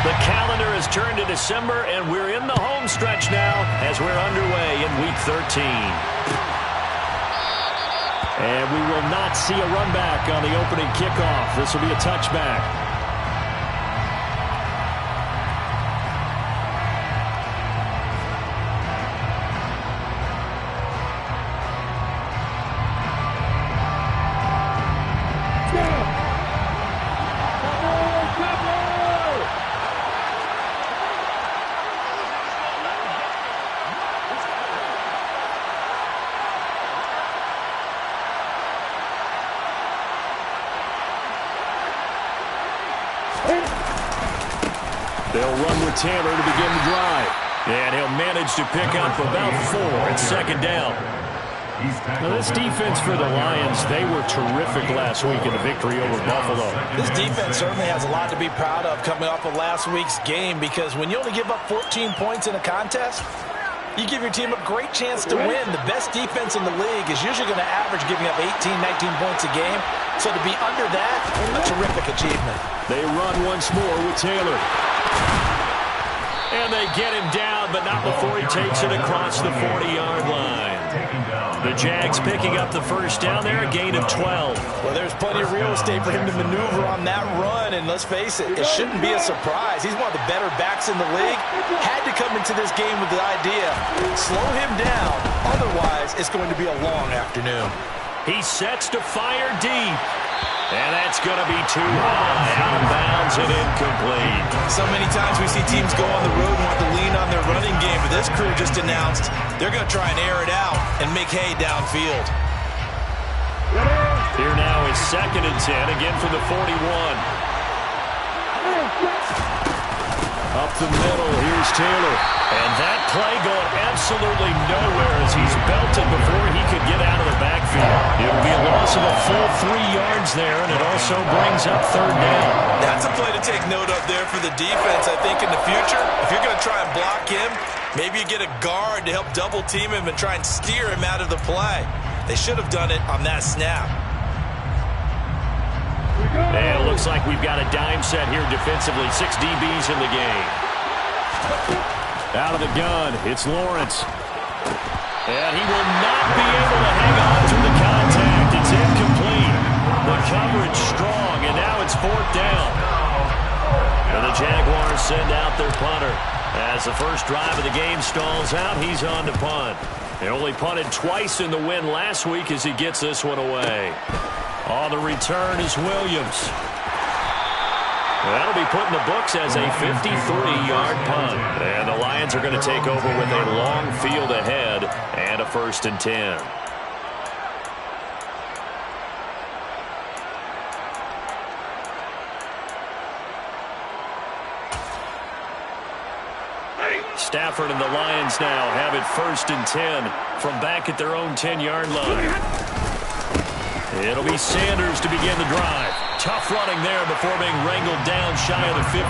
The calendar has turned to December, and we're in the home stretch now as we're underway in Week 13. And we will not see a run back on the opening kickoff. This will be a touchback. They'll run with Taylor to begin the drive. And he'll manage to pick up about 4 at second down. Now this defense for the Lions, they were terrific last week in the victory over Buffalo. This defense certainly has a lot to be proud of coming off of last week's game, because when you only give up 14 points in a contest, you give your team a great chance to win. The best defense in the league is usually going to average giving up 18, 19 points a game. So to be under that, a terrific achievement. They run once more with Taylor. And they get him down, but not before he takes it across the 40-yard line. The Jags picking up the first down there, a gain of 12. Well, there's plenty of real estate for him to maneuver on that run, and let's face it, it shouldn't be a surprise. He's one of the better backs in the league. Had to come into this game with the idea, slow him down, otherwise it's going to be a long afternoon. He sets to fire deep. And that's going to be too high, out of bounds and incomplete. So many times we see teams go on the road and want to lean on their running game, but this crew just announced they're going to try and air it out and make hay downfield. Here now is 2nd and 10, again from the 41. Up the middle, here's Taylor. And that play going absolutely nowhere as he's belted before he could get out of the backfield. It'll be a loss of a full 3 yards there, and it also brings up 3rd down. That's a play to take note of there for the defense. I think in the future, if you're going to try and block him, maybe you get a guard to help double team him and try and steer him out of the play. They should have done it on that snap. And it looks like we've got a dime set here defensively. 6 DBs in the game. Out of the gun, it's Lawrence. And he will not be able to hang on through the contact. It's incomplete. The coverage strong, and now it's 4th down. And the Jaguars send out their punter. As the first drive of the game stalls out, he's on to punt. They only punted twice in the win last week as he gets this one away. On the return is Williams. That'll be put in the books as a 53-yard punt. And the Lions are going to take over with a long field ahead and a 1st and 10. Stafford and the Lions now have it 1st and 10 from back at their own 10-yard line. It'll be Sanders to begin the drive. Tough running there before being wrangled down shy of the 15.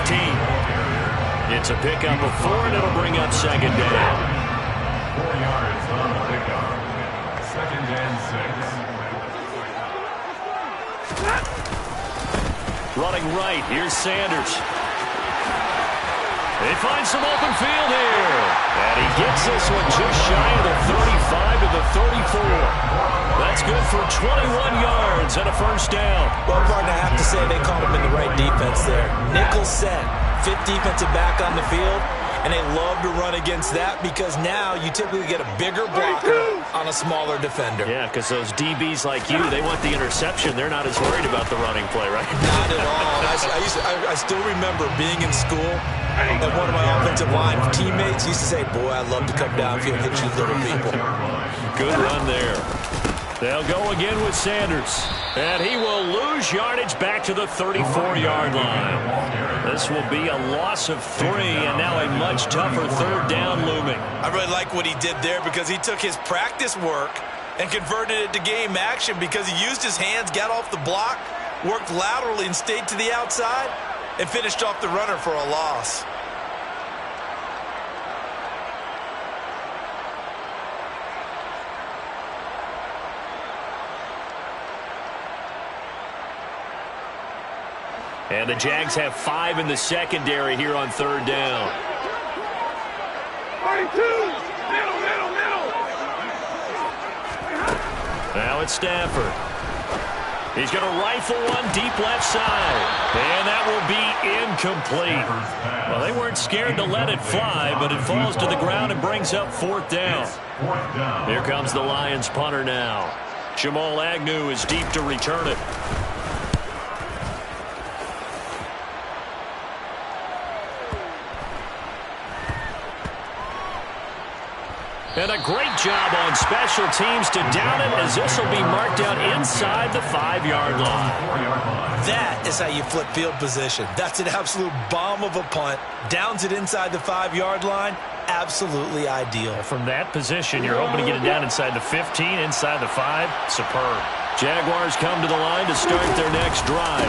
It's a pickup of 4, and it'll bring up 2nd down. 4 yards on the pickup. 2nd and 6. Running right, here's Sanders. They find some open field here. And he gets this one just shy of the 35 to the 34. That's good for 21 yards and a 1st down. Well, partner, I have to say they caught him in the right defense there. Nickel set, 5th defensive back on the field, and they love to run against that because now you typically get a bigger blocker on a smaller defender. Yeah, because those DBs like you, they want the interception. They're not as worried about the running play, right? Not at all. I still remember being in school, and one of my offensive line teammates used to say, boy, I love to come downfield and hit you little people. Good run there. They'll go again with Sanders. And he will lose yardage back to the 34-yard line. This will be a loss of 3, and now a much tougher 3rd down looming. I really like what he did there because he took his practice work and converted it to game action because he used his hands, got off the block, worked laterally and stayed to the outside, and finished off the runner for a loss. And the Jags have 5 in the secondary here on 3rd down. 42, middle. Now it's Stafford. He's going to rifle one deep left side. And that will be incomplete. Well, they weren't scared to let it fly, but it falls to the ground and brings up 4th down. Here comes the Lions punter now. Jamal Agnew is deep to return it. And a great job on special teams to down it, as this will be marked out inside the 5-yard line. That is how you flip field position. That's an absolute bomb of a punt. Downs it inside the 5-yard line. Absolutely ideal. From that position, you're hoping to get it down inside the 15, inside the 5. Superb. Jaguars come to the line to start their next drive.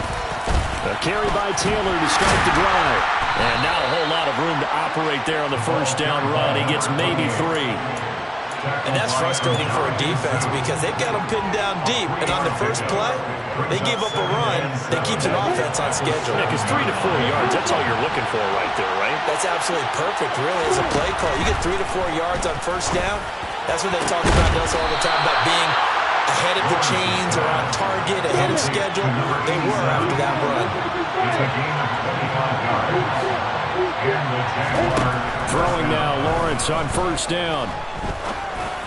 A carry by Taylor to start the drive. And not a whole lot of room to operate there on the 1st down run. He gets maybe 3. And that's frustrating for a defense because they've got them pinned down deep. And on the first play, they give up a run that keeps an offense on schedule. Yeah, because 3 to 4 yards, that's all you're looking for right there, right? That's absolutely perfect, really, as a play call. You get 3 to 4 yards on 1st down. That's what they talk about, Nelson, all the time, about being ahead of the chains or on target, ahead of schedule. They were after that run. Throwing now, Lawrence on 1st down.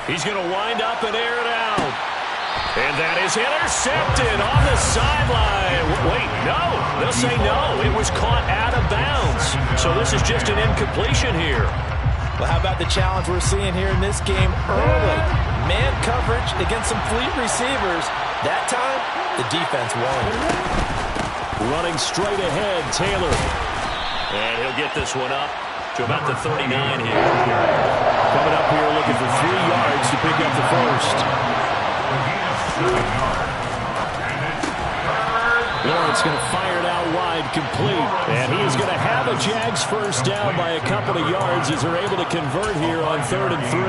He's going to wind up and air it out. And that is intercepted on the sideline. Wait, no. They'll say no. It was caught out of bounds. So this is just an incompletion here. Well, how about the challenge we're seeing here in this game early? Man coverage against some fleet receivers. That time, the defense won. Running straight ahead, Taylor. And he'll get this one up to about the 39 here. Coming up here looking for 3 yards to pick up the 1st. Lawrence going to fire it out wide, complete. And he is going to have a Jags 1st down by a couple of yards as they're able to convert here on 3rd and 3.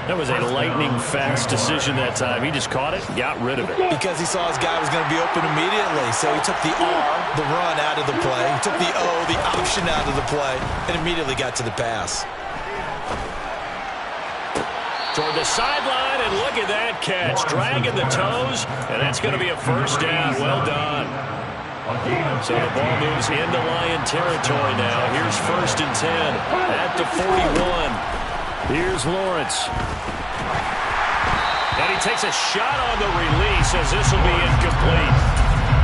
That was a lightning-fast decision that time. He just caught it and got rid of it. Because he saw his guy was going to be open immediately. So he took the R, the run, out of the play. He took the O, the option, out of the play, and immediately got to the pass. Toward the sideline, and look at that catch. Dragging the toes, and that's going to be a 1st down. Well done. So the ball moves into Lion territory now. Here's 1st and 10 at the 41. Here's Lawrence. And he takes a shot on the release as this will be incomplete.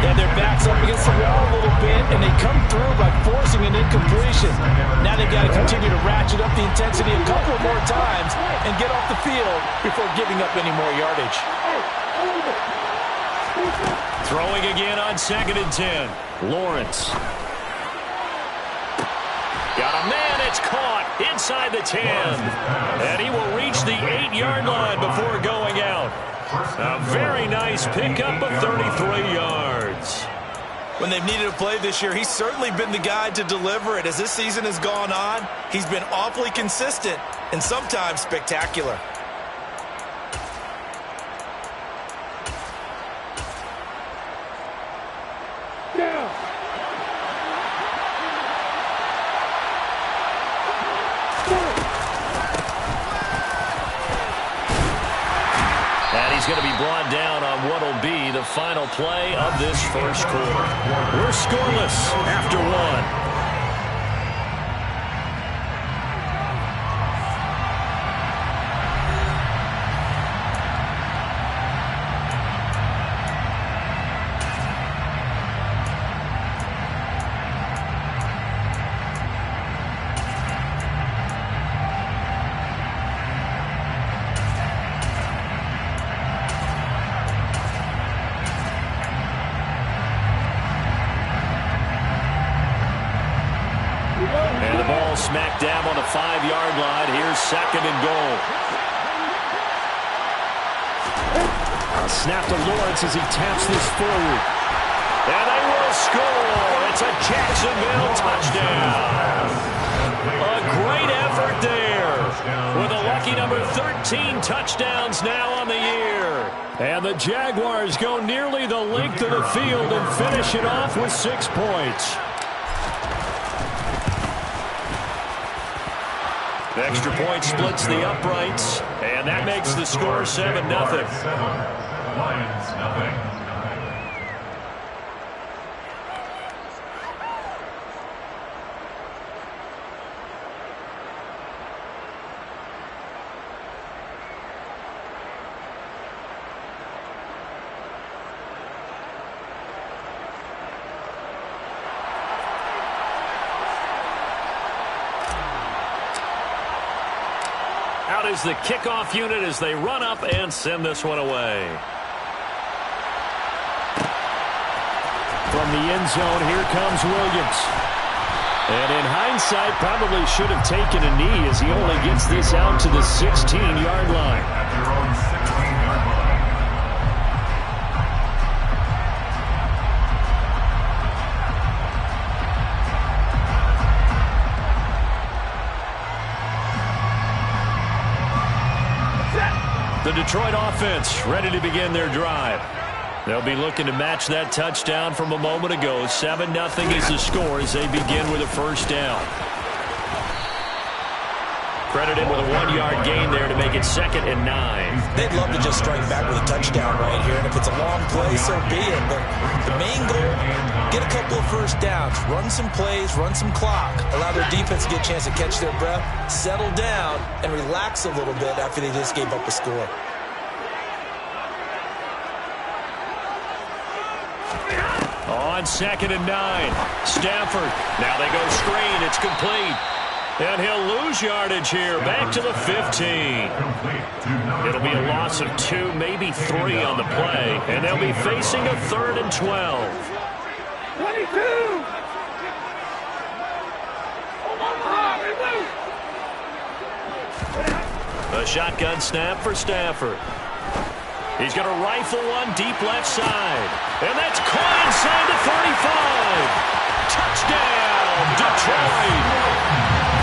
Yeah, their back's up against the wall a little bit, and they come through by forcing an incompletion. Now they've got to continue to ratchet up the intensity a couple more times and get off the field before giving up any more yardage. Throwing again on 2nd and 10. Lawrence. Got a man, it's caught inside the 10. And he will reach the 8-yard line before going out. A very nice pickup of 33 yards. When they've needed a play this year, he's certainly been the guy to deliver it. As this season has gone on, he's been awfully consistent and sometimes spectacular. He's going to be brought down on what will be the final play of this 1st quarter. We're scoreless after 1. And the ball smack dab on the 5-yard line. Here's 2nd and goal. A snap to Lawrence as he taps this forward. And they will score. It's a Jacksonville touchdown. A great effort there with a lucky number 13 touchdowns now on the year. And the Jaguars go nearly the length of the field and finish it off with 6 points. The extra point splits the uprights, and that makes the score 7-0. Lions, nothing. Out is the kickoff unit as they run up and send this one away. From the end zone, here comes Williams. And in hindsight, probably should have taken a knee as he only gets this out to the 16-yard line. At their own 16-yard line. The Detroit offense ready to begin their drive. They'll be looking to match that touchdown from a moment ago. 7-0 is the score as they begin with a first down. Credited with a 1-yard gain there to make it 2nd and 9. They'd love to just strike back with a touchdown right here, and if it's a long play, so be it. But the main goal, get a couple of first downs, run some plays, run some clock, allow their defense to get a chance to catch their breath, settle down, and relax a little bit after they just gave up a score. On 2nd and 9, Stafford. Now they go screen. It's complete. And he'll lose yardage here. Back to the 15. It'll be a loss of 2, maybe 3 on the play. And they'll be facing a 3rd and 12. 22! A shotgun snap for Stafford. He's going to rifle one deep left side. And that's caught inside the 35. Touchdown, Detroit.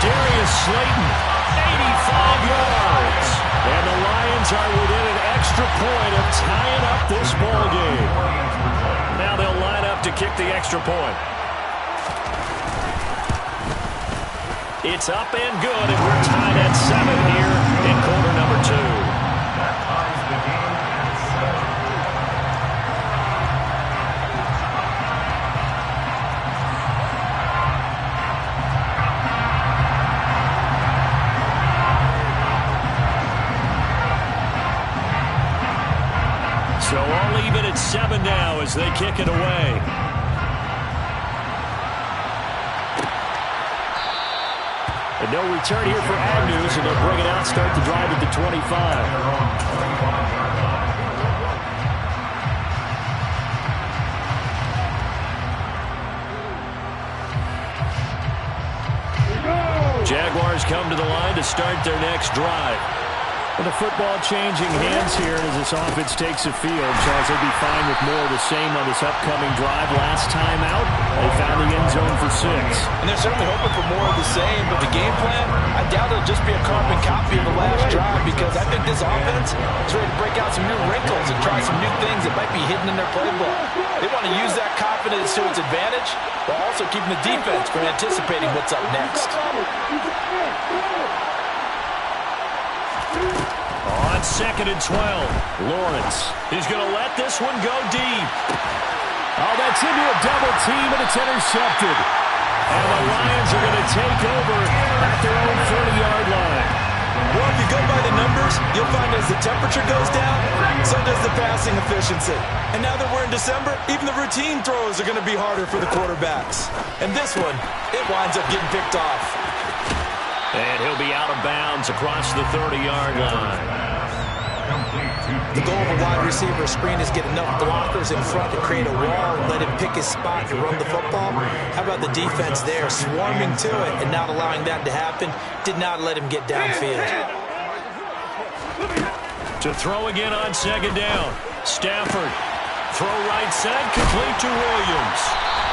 Darius Slayton, 85 yards. And the Lions are within an extra point of tying up this ball game. Now they'll line up to kick the extra point. It's up and good, and we're tied at 7 here in quarter number 2. That ties the game at 7. So all even at 7 now as they kick it away. And no return here for Agnew, so they'll bring it out, start the drive at the 25. Jaguars come to the line to start their next drive. And the football changing hands here as this offense takes the field. Charles, they'll be fine with more of the same on this upcoming drive. Last time out, they found the end zone for 6. And they're certainly hoping for more of the same, but the game plan, I doubt it'll just be a carbon copy of the last drive, because I think this offense is ready to break out some new wrinkles and try some new things that might be hidden in their playbook. They want to use that confidence to its advantage, while also keeping the defense from anticipating what's up next. On 2nd and 12, Lawrence. He's going to let this one go deep. Oh, that's into a double team, and it's intercepted. And the Lions are going to take over at their own 30-yard line. Well, if you go by the numbers, you'll find as the temperature goes down, so does the passing efficiency. And now that we're in December, even the routine throws are going to be harder for the quarterbacks. And this one, it winds up getting picked off. And he'll be out of bounds across the 30-yard line. The goal of a wide receiver screen is get enough blockers in front to create a wall and let him pick his spot to run the football. How about the defense there, swarming to it and not allowing that to happen? Did not let him get downfield. To throw again on 2nd down. Stafford. Throw right side, complete to Williams.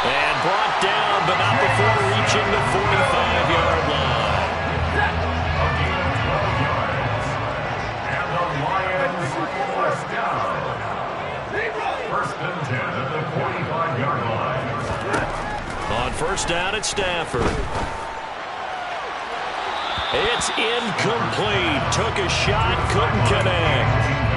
And brought down, but not before reaching the 45-yard line. And the Lions force down. first down at Stafford. It's incomplete. Took a shot, couldn't connect.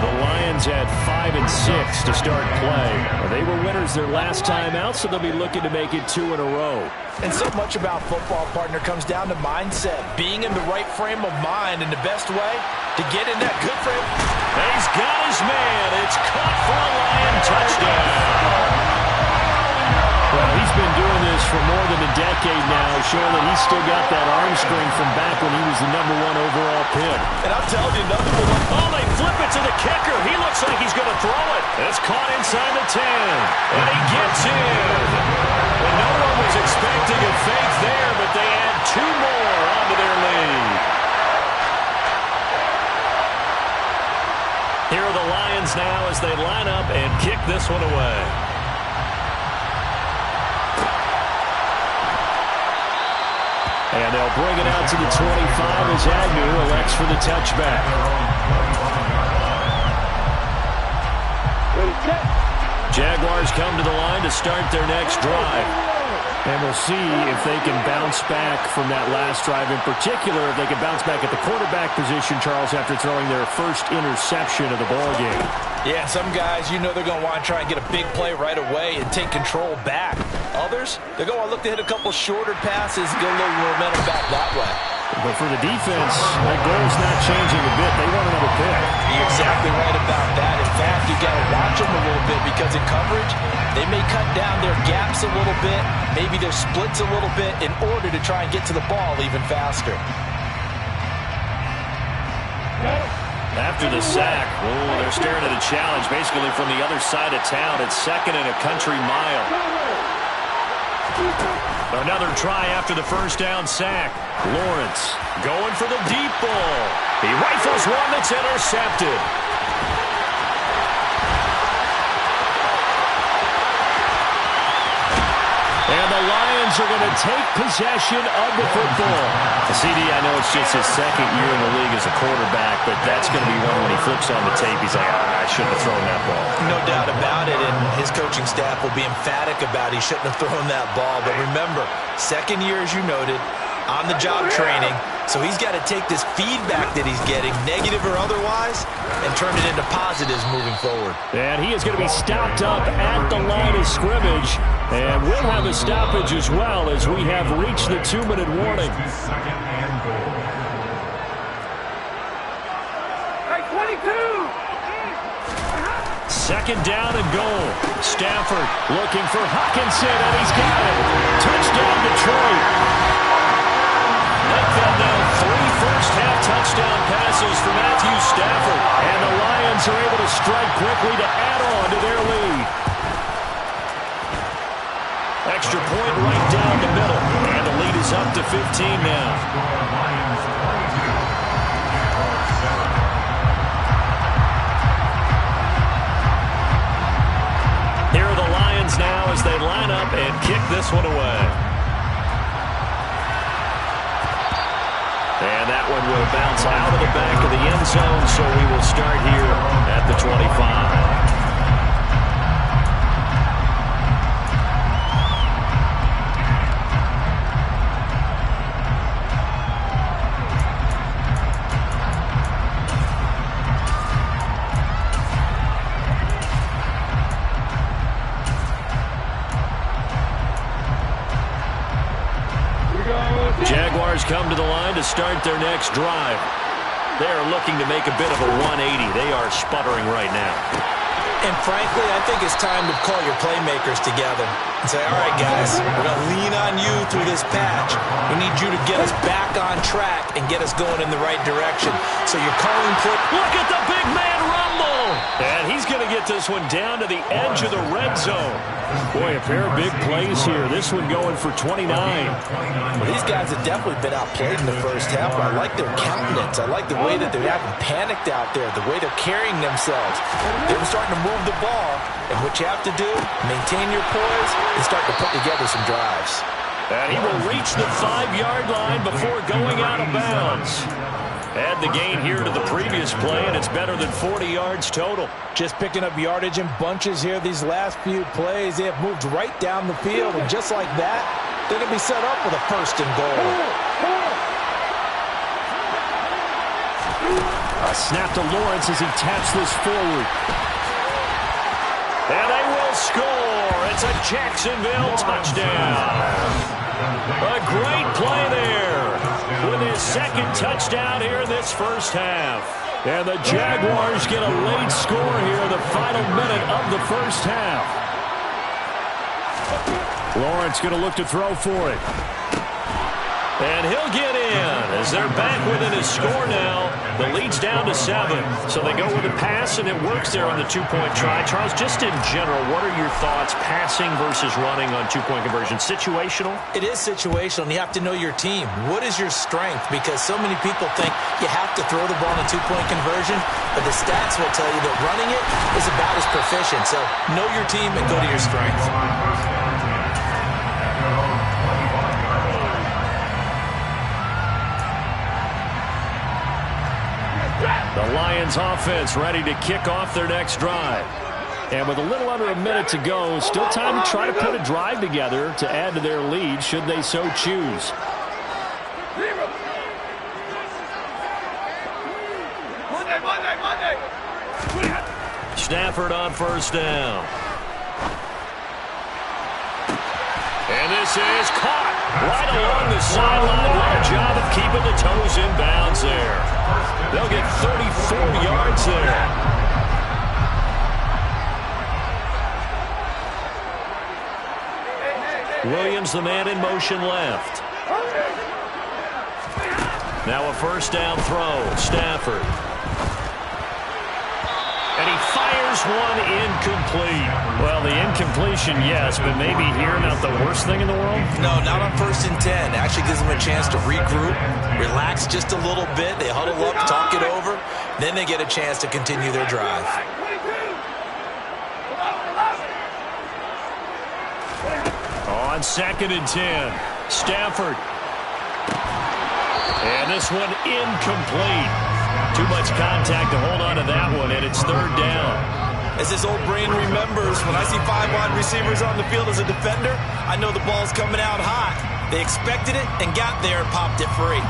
The Lions had 5 and 6 to start play. They were winners their last time out, so they'll be looking to make it 2 in a row. And so much about football, partner, comes down to mindset. Being in the right frame of mind, and the best way to get in that good frame. He's got his man. It's caught for a Lion touchdown. Well, he's been doing this for more than a decade now, showing that he's still got that arm strength from back when he was the #1 overall pick. And I'll tell you another one. Oh, they flip it to the kicker. He looks like he's going to throw it. It's caught inside the 10. And he gets in. And no one was expecting a fake there, but they add 2 more onto their lead. Here are the Lions now as they line up and kick this one away. And they'll bring it out to the 25 as Agnew elects for the touchback. Jaguars come to the line to start their next drive. And we'll see if they can bounce back from that last drive. In particular, if they can bounce back at the quarterback position, Charles, after throwing their first interception of the ballgame. Yeah, some guys, you know they're going to want to try and get a big play right away and take control back. Others, they're going to look to hit a couple shorter passes and get a little momentum back that way. But for the defense, that goal's not changing a bit. They want another pick. You're exactly right about that. In fact, you got to watch them a little bit because in coverage, they may cut down their gaps a little bit, maybe their splits a little bit in order to try and get to the ball even faster. After the sack, they're staring at a challenge basically from the other side of town. It's 2nd and a country mile. Another try after the first down sack. Lawrence going for the deep ball. He rifles one that's intercepted. And the Lions are going to take possession of the football. CD, I know it's just his 2nd year in the league as a quarterback, but that's going to be one when he flips on the tape. He's like, I shouldn't have thrown that ball. No doubt about it, and his coaching staff will be emphatic about he shouldn't have thrown that ball. But remember, 2nd year, as you noted, on-the-job training. So he's got to take this feedback that he's getting, negative or otherwise, and turn it into positives moving forward. And he is going to be stopped up at the line of scrimmage. And we'll have a stoppage as well as we have reached the 2-minute warning. Second down and goal. Stafford looking for Hockenson, and he's got it. Touchdown, Detroit. NFL now 3 first-half touchdown passes for Matthew Stafford. And the Lions are able to strike quickly to add on to their lead. Extra point right down the middle. And the lead is up to 15 now. Here are the Lions now as they line up and kick this one away. And that one will bounce out of the back of the end zone, so we will start here at the 25. Jaguars come to the line to start their next drive. They are looking to make a bit of a 180. They are sputtering right now. And frankly, I think it's time to call your playmakers together and say, all right, guys, we're going to lean on you through this patch. We need you to get us back on track and get us going in the right direction. So you're calling play. Look at the big man rumble. And he's going to get this one down to the edge of the red zone. Boy, a pair of big plays here. This one going for 29. Well, these guys have definitely been outplayed in the first half, but I like their countenance. I like the way that they're acting panicked out there, the way they're carrying themselves. They're starting to move the ball, and what you have to do, maintain your poise and start to put together some drives. And he will reach the 5-yard line before going out of bounds. Add the gain here to the previous play, and it's better than 40 yards total. Just picking up yardage in bunches here these last few plays. They have moved right down the field, and just like that, they're going to be set up with a 1st and goal. A snap to Lawrence as he taps this forward. And they will score. It's a Jacksonville touchdown. A great play there with his 2nd touchdown here in this first half. And the Jaguars get a late score here in the final minute of the first half. Lawrence going to look to throw for it. And he'll get in as they're back within his score now. The lead's down to 7. So they go with a pass, and it works there on the 2-point try. Charles, just in general, what are your thoughts passing versus running on 2-point conversion? Situational? It is situational, and you have to know your team. What is your strength? Because so many people think you have to throw the ball in a 2-point conversion, but the stats will tell you that running it is about as proficient. So know your team and go to your strength. The Lions offense ready to kick off their next drive. And with a little under a minute to go, still time to try to put a drive together to add to their lead should they so choose. Stafford on 1st down. And this is caught right along the sideline. What a job of keeping the toes in bounds there. They'll get 34 yards there. Williams, the man in motion left. Now a 1st down throw. Stafford. And he fires one incomplete. Well, the incompletion, yes, but maybe here not the worst thing in the world? No, not on 1st and 10. Actually gives them a chance to regroup, relax just a little bit. They huddle up, talk it over. Then they get a chance to continue their drive. On 2nd and 10, Stafford. And this one incomplete. Too much contact to hold on to that one, and it's 3rd down. As his old brain remembers, when I see 5 wide receivers on the field as a defender, I know the ball's coming out hot. They expected it and got there and popped it free.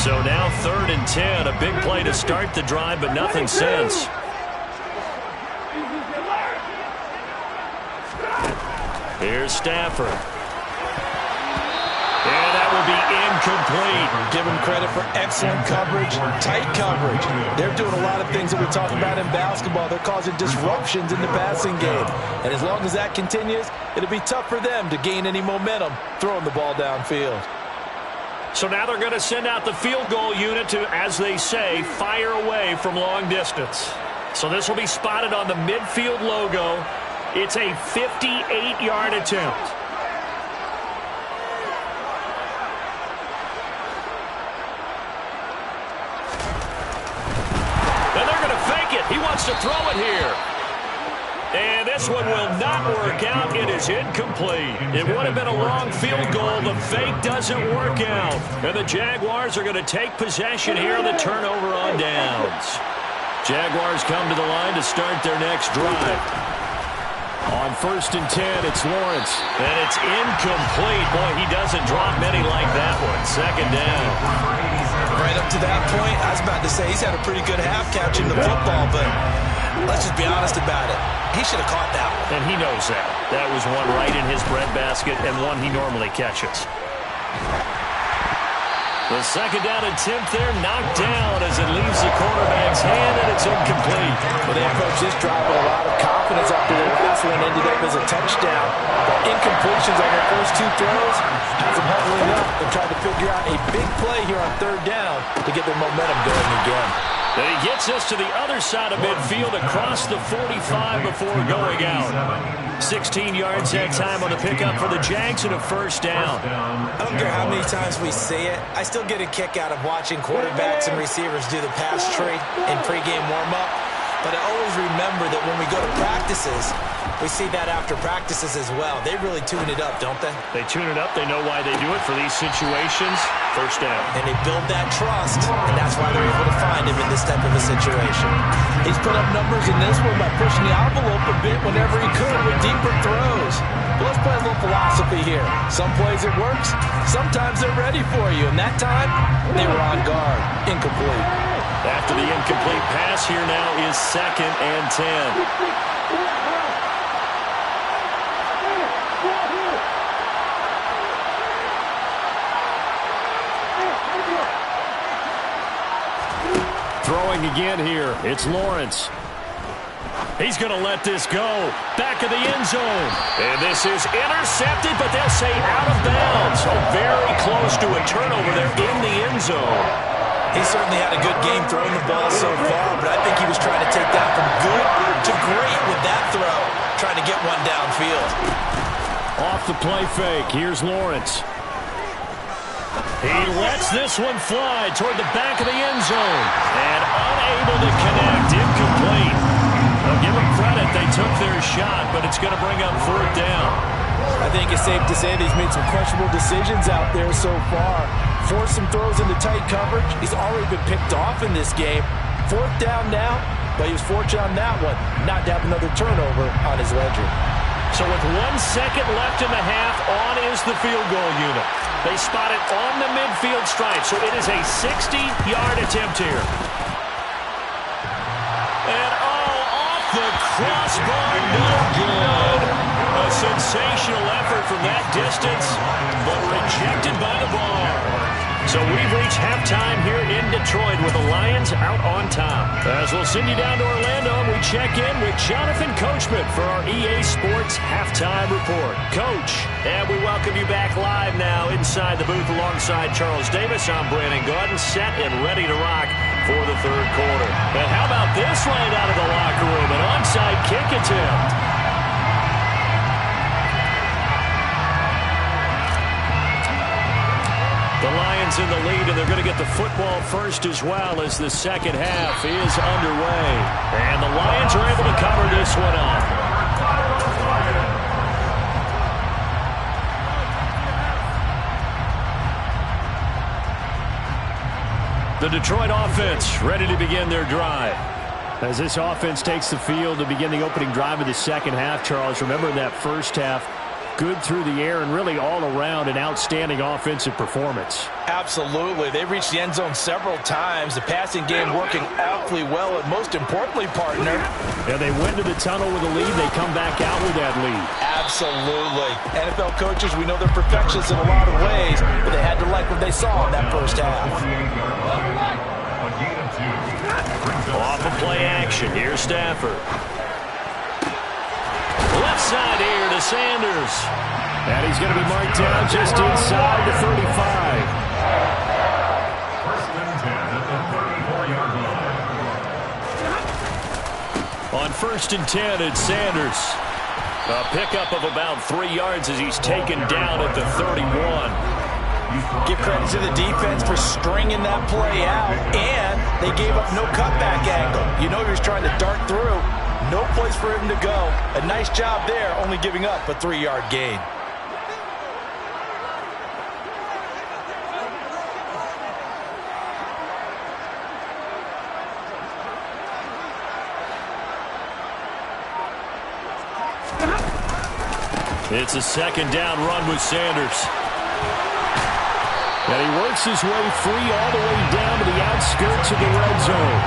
So now 3rd and 10, a big play to start the drive, but nothing since. Here's Stafford. And that will be incomplete. Give him credit for excellent coverage, tight coverage. They're doing a lot of things that we talk about in basketball. They're causing disruptions in the passing game. And as long as that continues, it'll be tough for them to gain any momentum throwing the ball downfield. So now they're going to send out the field goal unit to, as they say, fire away from long distance. So this will be spotted on the midfield logo. It's a 58-yard attempt. And they're going to fake it. He wants to throw it here. And this one will not work out. It is incomplete. It would have been a long field goal. The fake doesn't work out. And the Jaguars are going to take possession here on the turnover on downs. Jaguars come to the line to start their next drive. On 1st and 10, it's Lawrence. And it's incomplete. Boy, he doesn't drop many like that one. 2nd down. Right up to that point, I was about to say he's had a pretty good half catching the football, but let's just be honest about it. He should have caught that one. And he knows that. That was one right in his breadbasket and one he normally catches. The 2nd down attempt there knocked down as it leaves the quarterback's hand, and it's incomplete. Well, they approached this drive with a lot of confidence after their last one ended up as a touchdown. The incompletions on their first 2 throws has them huddling up and trying to figure out a big play here on 3rd down to get their momentum going again. And he gets us to the other side of midfield across the 45 before going out. 16 yards that time on the pickup for the Jags and a 1st down. I don't care how many times we say it, I still get a kick out of watching quarterbacks and receivers do the pass tree in pregame warm-up. But I always remember that when we go to practices, we see that after practices as well. They really tune it up, don't they? They tune it up. They know why they do it for these situations. First down. And they build that trust, and that's why they're able to find him in this type of a situation. He's put up numbers in this one by pushing the envelope a bit whenever he could with deeper throws. But let's play a little philosophy here. Some plays it works. Sometimes they're ready for you. And that time, they were on guard. Incomplete. After the incomplete pass, here now is 2nd and 10. Throwing again here, it's Lawrence. He's going to let this go. Back of the end zone. And this is intercepted, but they'll say out of bounds. So very close to a turnover there in the end zone. He certainly had a good game throwing the ball so far, but I think he was trying to take that from good to great with that throw, trying to get one downfield. Off the play fake, here's Lawrence. He lets this one fly toward the back of the end zone. And unable to connect, incomplete. Well, give them credit, they took their shot, but it's going to bring up 4th down. I think it's safe to say that he's made some questionable decisions out there so far. Forced some throws into tight coverage. He's already been picked off in this game. 4th down now, but he was fortunate on that one, not to have another turnover on his ledger. So with 1 second left in the half, on is the field goal unit. They spot it on the midfield stripe, so it is a 60-yard attempt here. And off the crossbar, no good. A sensational effort from that distance, but rejected by the bar. So we've reached halftime here in Detroit with the Lions out on top. As we'll send you down to Orlando, and we check in with Jonathan Coachman for our EA Sports Halftime Report. Coach, and we welcome you back live now inside the booth alongside Charles Davis. I'm Brandon Gaudin, set and ready to rock for the 3rd quarter. And how about this right out of the locker room? An onside kick attempt. The Lions in the lead, and they're going to get the football first as well as the second half is underway. And the Lions are able to cover this one up. The Detroit offense ready to begin their drive. As this offense takes the field to begin the opening drive of the second half, Charles, remember in that first half, good through the air and really all around an outstanding offensive performance. Absolutely. They reached the end zone several times. The passing game working awfully well, and most importantly, partner. Yeah, they went to the tunnel with a lead. They come back out with that lead. Absolutely. NFL coaches, we know they're perfectionists in a lot of ways, but they had to like what they saw in that first half. Off of play action. Here's Stafford. Left side here to Sanders. And he's going to be marked down just inside the 35. 1st and 10 at the 34-yard line. On 1st and 10, it's Sanders. A pickup of about 3 yards as he's taken down at the 31. Give credit to the defense for stringing that play out, and they gave up no cutback angle. You know he was trying to dart through. No place for him to go. A nice job there, only giving up a 3-yard gain. It's a 2nd down run with Sanders. And he works his way free all the way down to the outskirts of the red zone.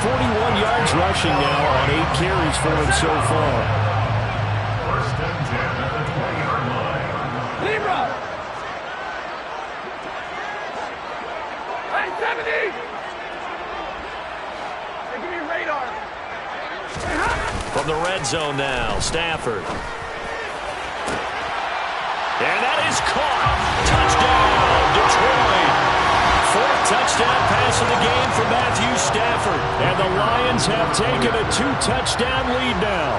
41 yards rushing now on 8 carries for him so far. 1st and 10 at the 20-yard line. Libra! Hey, 70! Hey, give me radar. From the red zone now, Stafford. And that is caught. Touchdown, Detroit. 4th touchdown pass of the game for Matthew Stafford. And the Lions have taken a 2-touchdown lead now.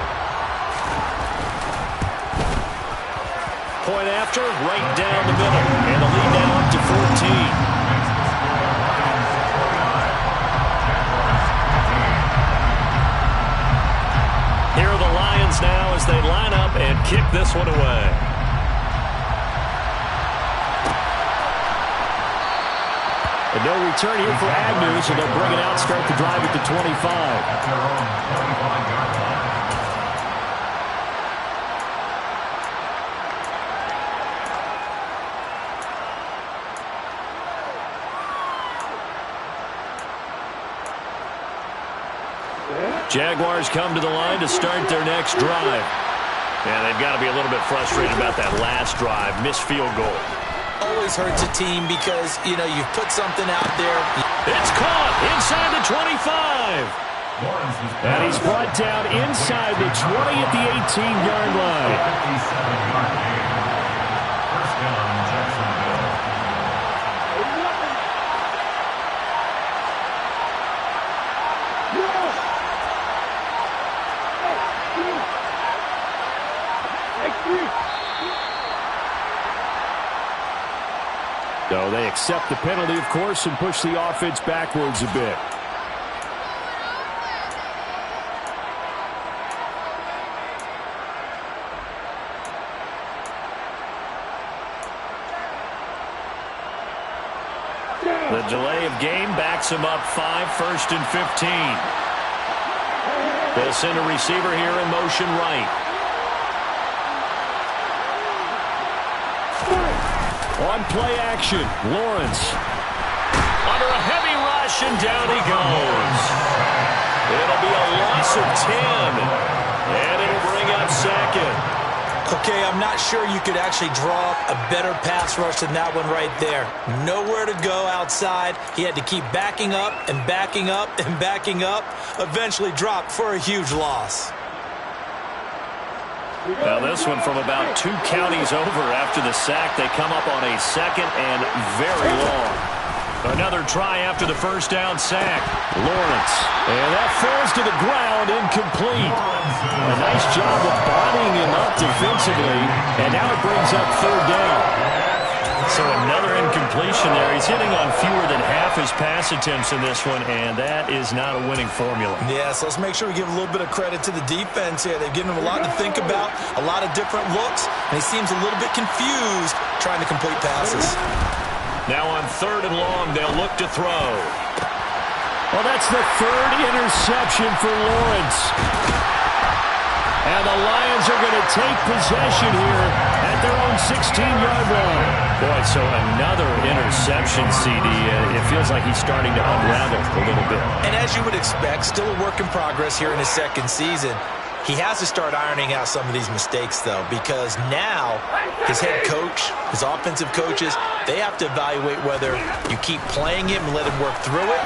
Point after, right down the middle. And the lead now up to 14. kick this one away. And no return here for Agnew, so they'll bring it out, start the drive at the 25. At their own 25-yard line. Jaguars come to the line to start their next drive. And they've got to be a little bit frustrated about that last drive. Missed field goal. Always hurts a team because, you know, you've put something out there. It's caught inside the 25. Lawrence is And he's brought down inside the 20 at the 18-yard line. 57-yard gain. First down, Jacksonville. So they accept the penalty, of course, and push the offense backwards a bit. The delay of game backs him up 5, 1st and 15. They'll send a receiver here in motion right. On play action, Lawrence. Under a heavy rush, and down he goes. It'll be a loss of 10. And it'll bring up second. Okay, I'm not sure you could actually draw up a better pass rush than that one right there. Nowhere to go outside. He had to keep backing up and backing up and backing up. Eventually dropped for a huge loss. Now this one from about 2 counties over after the sack. They come up on a second and very long. Another try after the first down sack. Lawrence. And that falls to the ground, incomplete. A nice job of bodying him up defensively. And now it brings up 3rd down. So another incompletion there. He's hitting on fewer than half his pass attempts in this one, and that is not a winning formula. Yeah, so let's make sure we give a little bit of credit to the defense here. They've given him a lot to think about, a lot of different looks, and he seems a little bit confused trying to complete passes. Now on 3rd and long, they'll look to throw. Well, that's the 3rd interception for Lawrence. And the Lions are going to take possession here at their own 16-yard line. Boy, so another interception, CD. It feels like he's starting to unravel a little bit. And as you would expect, still a work in progress here in his 2nd season. He has to start ironing out some of these mistakes, though, because now his head coach, his offensive coaches, they have to evaluate whether you keep playing him and let him work through it,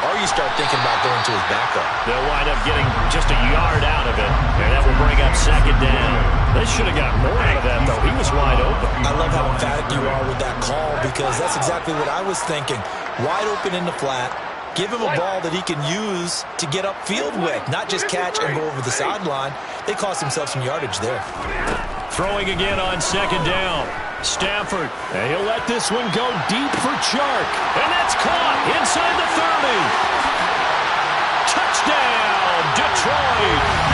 or you start thinking about going to his backup. They'll wind up getting just a yard out of it, and that will bring up 2nd down. They should have got more out of that, though. He was wide open. I love how emphatic you are with that call, because that's exactly what I was thinking. Wide open in the flat. Give him a ball that he can use to get upfield with, not just catch and go over the sideline. They cost themselves some yardage there. Throwing again on 2nd down. Stafford, and he'll let this one go deep for Chark. And that's caught inside the 30. Touchdown, Detroit.